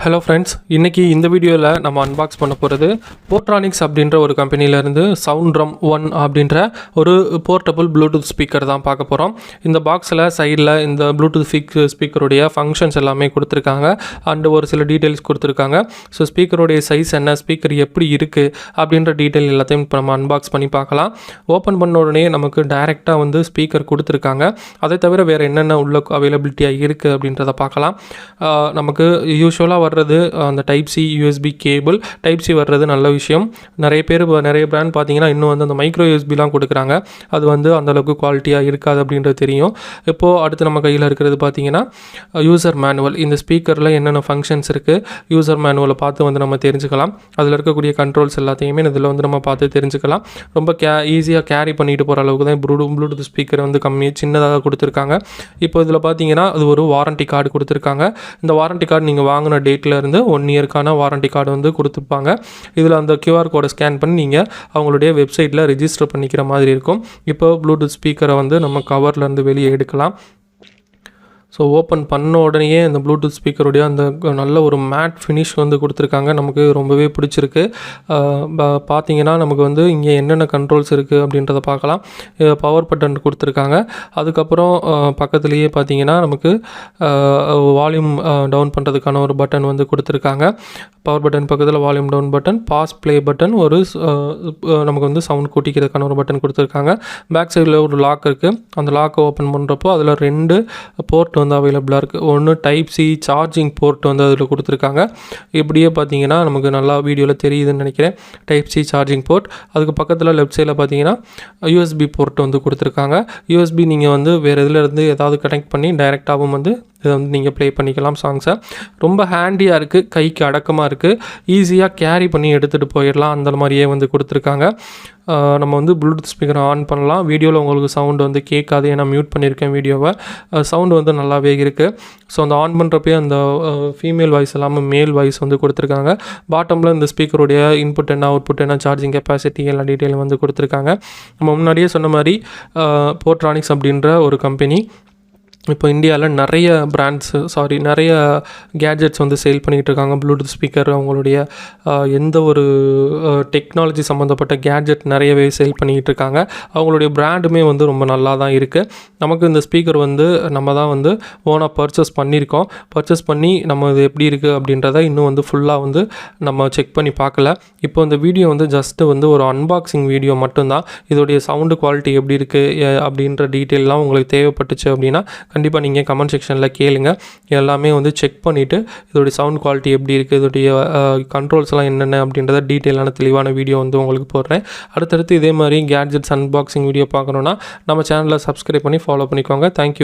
Hello friends, இன்றைக்கி இந்த வீடியோவில் நம்ம அன்பாக்ஸ் பண்ண போகிறது போர்ட்ரானிக்ஸ் அப்படின்ற ஒரு கம்பெனியிலேருந்து சவுண்ட்ரம் 1 அப்படின்ற ஒரு போர்ட்டபுள் ப்ளூடூத் ஸ்பீக்கர் தான் பார்க்க போகிறோம். இந்த பாக்ஸில் சைடில் இந்த ப்ளூடூத் ஸ்பீக்கருடைய ஃபங்க்ஷன்ஸ் எல்லாமே கொடுத்துருக்காங்க அண்டு ஒரு சில டீட்டெயில்ஸ் கொடுத்துருக்காங்க. ஸோ ஸ்பீக்கருடைய சைஸ் என்ன, ஸ்பீக்கர் எப்படி இருக்குது அப்படின்ற டீட்டெயில் எல்லாத்தையும் இப்போ நம்ம அன்பாக்ஸ் பண்ணி பார்க்கலாம். ஓப்பன் பண்ண உடனே நமக்கு டைரெக்டாக வந்து ஸ்பீக்கர் கொடுத்துருக்காங்க. அதை தவிர வேறு என்னென்ன உள்ள அவைலபிலிட்டியாக இருக்குது அப்படின்றத பார்க்கலாம். நமக்கு யூஸ்வலாக வர்றது அந்த type C USB cable, type C வர்றது நல்ல விஷயம். நிறைய பிராண்ட் பார்த்தீங்கன்னா இன்னும் வந்து அந்த மைக்ரோ யூஎஸ்பிலாம் கொடுக்குறாங்க. அது வந்து அந்தளவுக்கு குவாலிட்டியாக இருக்காது அப்படின்றது தெரியும். இப்போது அடுத்து நம்ம கையில் இருக்கிறது பார்த்தீங்கன்னா யூசர் மேனுவல். இந்த ஸ்பீக்கரில் என்னென்ன ஃபங்க்ஷன்ஸ் இருக்குது, யூசர் மேனுவலை பார்த்து வந்து நம்ம தெரிஞ்சுக்கலாம். அதில் இருக்கக்கூடிய கண்ட்ரோல்ஸ் எல்லாத்தையுமே இதில் வந்து நம்ம பார்த்து தெரிஞ்சுக்கலாம். ரொம்ப ஈஸியாக கேரி பண்ணிட்டு போகிற அளவுக்கு தான் ப்ளூடூத் ஸ்பீக்கர் வந்து சின்னதாக கொடுத்துருக்காங்க. இப்போ இதில் பார்த்தீங்கன்னா அது ஒரு வாரண்டி கார்டு கொடுத்துருக்காங்க. இந்த வாரண்டி கார்டு நீங்கள் வாங்கின டேட்டில் இருந்து 1 இயர்க்கான வாரண்டி கார்டு வந்து கொடுத்துருப்பாங்க. இதில் அந்த QR கோடை ஸ்கேன் பண்ணி நீங்கள் அவங்களுடைய வெப்சைட்டில் ரிஜிஸ்டர் பண்ணிக்கிற மாதிரி இருக்கும். இப்போ ப்ளூடூத் ஸ்பீக்கரை வந்து நம்ம கவர்லேருந்து வெளியே எடுக்கலாம். ஸோ ஓப்பன் பண்ண உடனேயே இந்த ப்ளூடூத் ஸ்பீக்கருடைய அந்த நல்ல ஒரு மேட் ஃபினிஷ் வந்து கொடுத்துருக்காங்க. நமக்கு ரொம்பவே பிடிச்சிருக்கு. பார்த்தீங்கன்னா நமக்கு வந்து இங்கே என்னென்ன கண்ட்ரோல்ஸ் இருக்குது அப்படின்றத பார்க்கலாம். பவர் பட்டன் கொடுத்துருக்காங்க. அதுக்கப்புறம் பக்கத்துலேயே பார்த்தீங்கன்னா நமக்கு வால்யூம் டவுன் பண்ணுறதுக்கான ஒரு பட்டன் வந்து கொடுத்துருக்காங்க. பவர் பட்டன் பக்கத்தில் volume down button, pause play button, ஒரு நமக்கு வந்து சவுண்ட் கூட்டிக்கிறதுக்கான ஒரு பட்டன் கொடுத்துருக்காங்க. பேக் சைடில் ஒரு லாக் இருக்குது. அந்த லாக்கை ஓப்பன் பண்ணுறப்போ அதில் 2 போர்ட் வந்து அவைலபிளாக இருக்குது. ஒன்று டைப் சி சார்ஜிங் போர்ட் வந்து அதில் கொடுத்துருக்காங்க. இப்படியே பார்த்தீங்கன்னா நமக்கு நல்லா வீடியோவில் தெரியுதுன்னு நினைக்கிறேன். Type C charging port. அதுக்கு பக்கத்தில் லெஃப்ட் சைடில் பார்த்தீங்கன்னா யூஎஸ்பி போர்ட் வந்து கொடுத்துருக்காங்க. யூஎஸ்பி நீங்கள் வந்து வேறு இதிலேருந்து ஏதாவது கனெக்ட் பண்ணி டைரெக்டாகவும் வந்து இதை வந்து நீங்கள் ப்ளே பண்ணிக்கலாம் சாங்ஸை. ரொம்ப ஹேண்டியாக இருக்குது, கைக்கு அடக்கமாக இருக்குது, ஈஸியாக கேரி பண்ணி எடுத்துகிட்டு போயிடலாம். அந்த மாதிரியே வந்து கொடுத்துருக்காங்க. நம்ம வந்து ப்ளூடூத் ஸ்பீக்கரை ஆன் பண்ணலாம். வீடியோவில் உங்களுக்கு சவுண்டு வந்து கேட்காது, ஏன்னா மியூட் பண்ணியிருக்கேன் வீடியோவை. சவுண்டு வந்து நல்லாவே இருக்குது. ஸோ அந்த ஆன் பண்ணுறப்பே அந்த ஃபீமேல் வாய்ஸ் இல்லாமல் மேல் வாய்ஸ் வந்து கொடுத்துருக்காங்க. பாட்டமில் இந்த ஸ்பீக்கருடைய இன்புட் என்ன, அவுட்புட் என்ன, சார்ஜிங் கெப்பாசிட்டி எல்லா டீட்டெயிலும் வந்து கொடுத்துருக்காங்க. நம்ம முன்னாடியே சொன்ன மாதிரி போர்ட்ரானிக்ஸ் அப்படின்ற ஒரு கம்பெனி இப்போ இந்தியாவில் நிறைய கேட்ஜெட்ஸ் வந்து சேல் பண்ணிகிட்டு இருக்காங்க. ப்ளூடூத் ஸ்பீக்கர், அவங்களுடைய எந்த ஒரு டெக்னாலஜி சம்மந்தப்பட்ட கேட்ஜெட் நிறையவே சேல் பண்ணிக்கிட்டு இருக்காங்க. அவங்களுடைய பிராண்டுமே வந்து ரொம்ப நல்லா தான் இருக்குது. நமக்கு இந்த ஸ்பீக்கர் வந்து நம்ம தான் வந்து ஓனாக பர்ச்சேஸ் பண்ணி நம்ம இது எப்படி இருக்குது அப்படின்றத இன்னும் வந்து ஃபுல்லாக வந்து நம்ம செக் பண்ணி பார்க்கல. இப்போ இந்த வீடியோ வந்து ஜஸ்ட்டு வந்து ஒரு அன்பாக்சிங் வீடியோ மட்டும்தான். இதோடைய சவுண்டு குவாலிட்டி எப்படி இருக்குது அப்படின்ற டீட்டெயிலெலாம் உங்களுக்கு தேவைப்பட்டுச்சு அப்படின்னா கண்டிப்பாக நீங்கள் கமெண்ட் செக்ஷனில் கேளுங்க. எல்லாமே வந்து செக் பண்ணிவிட்டு இதோடைய சவுண்ட் குவாலிட்டி எப்படி இருக்குது, இதோடைய கண்ட்ரோல்ஸ்லாம் என்னென்ன அப்படின்றத டீட்டெயிலான தெளிவான வீடியோ வந்து உங்களுக்கு போடுறேன். அடுத்தடுத்து இதே மாதிரி கேட்ஜெட்ஸ் அன்பாக்சிங் வீடியோ பார்க்கணுன்னா நம்ம சேனலில் சப்ஸ்கிரைப் பண்ணி ஃபாலோ பண்ணிக்கோங்க. தேங்க்யூ.